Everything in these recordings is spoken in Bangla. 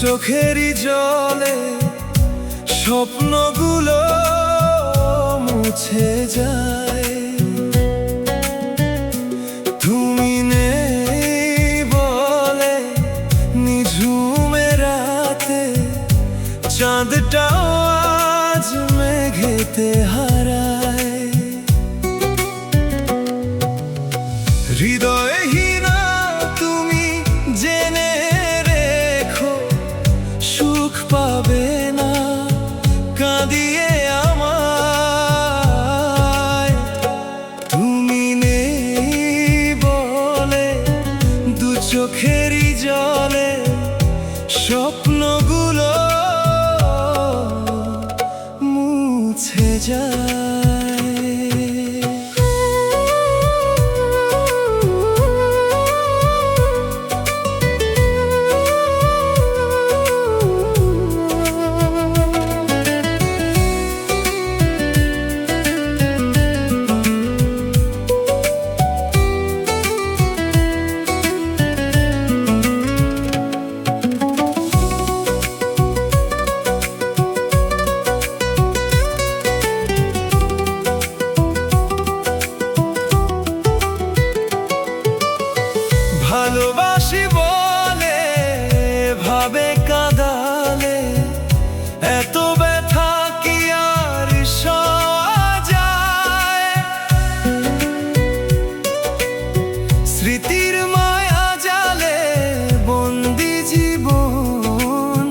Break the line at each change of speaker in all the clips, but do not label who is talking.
চোখেরই জলে স্বপ্নগুলো মুছে যায়। তুমি নেই বলে নিঝুমে রাতে চাঁদটাও আজ মেঘেতে হারায়। হৃদয়হীনা তুমি জেনে রেখো, সুখ পাবে না কাঁদিয়ে আমায়। তুমি নেই বলে দু চোখেরই জলে স্বপ্নগুলো মুছে যায়। ভালোবাসি বলে ভাবে কাঁদালে এত ব্যথা কি আর সওয়া যায়? স্মৃতির মায়া জালে বন্দি জীবন,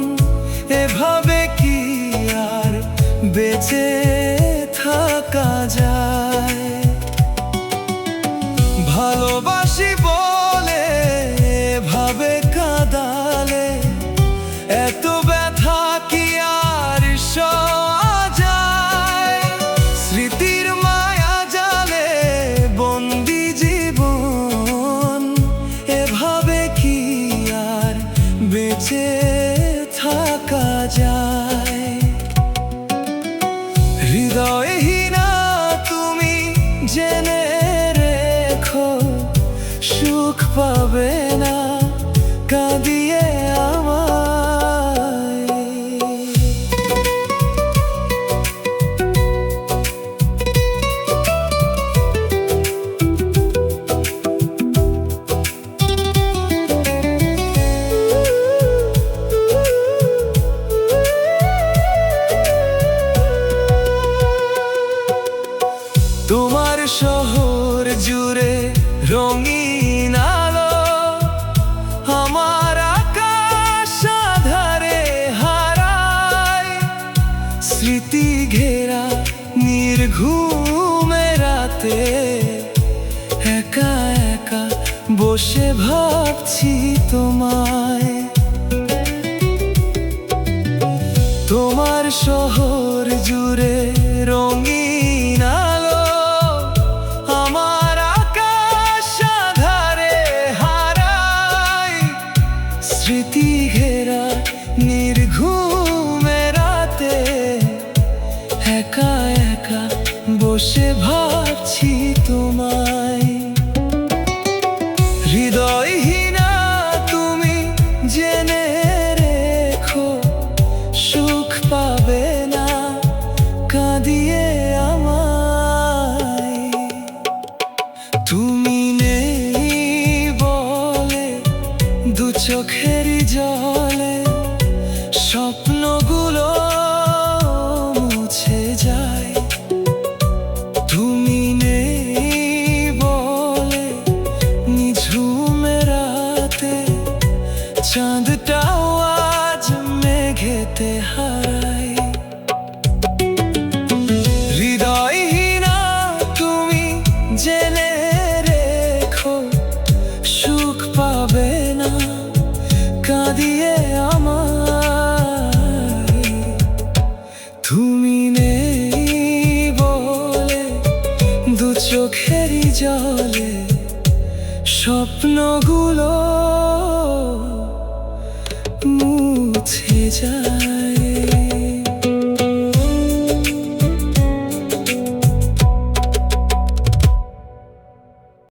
এভাবে কি আর বেঁচে থাকা যায়? ভালোবাসি বলে ভাবে কাঁদালে এত ব্যথা কি আর সওয়া যায়? স্মৃতির মায়া জালে বন্দি জীবন, এভাবে কি আর বেঁচে থাকা যায়? হৃদয়হীনা তুমি জেনে রেখো, সুখ পাবে না কাঁদিয়ে আমায়। তোমার শহর জুড়ে রঙিন আলো, আমার আকাশ আঁধারে হারায়। স্মৃতি ঘেরা নির্ঘুমে রাতে একা একা বসে ভাবছি তোমায়। তোমার শহর জুড়ে রঙিন আলো, আমার আকাশ আঁধারে হারায়। স্মৃতি ঘেরা নির্ঘুমে রাতে একা একা বসে ভাবছি তোমায়। হৃদয়হীনা তুমি জেনে রেখো, সুখ পাবে না কাঁদিয়ে আমায়। তুমি নেই বলে দু চোখেরই জলে স্বপ্নগুলো মুছে যায়। তুমি নেই বলে নিঝুমে রাতে চাঁদটাও আজ মেঘেতে হারায়। হৃদয়হীনা তুমি জেনে রেখো, সুখ পাবে না কাঁদিয়ে আমায়। তুমি নেই বলে দু চোখেরই জলে স্বপ্নগুলো মুছে যায়।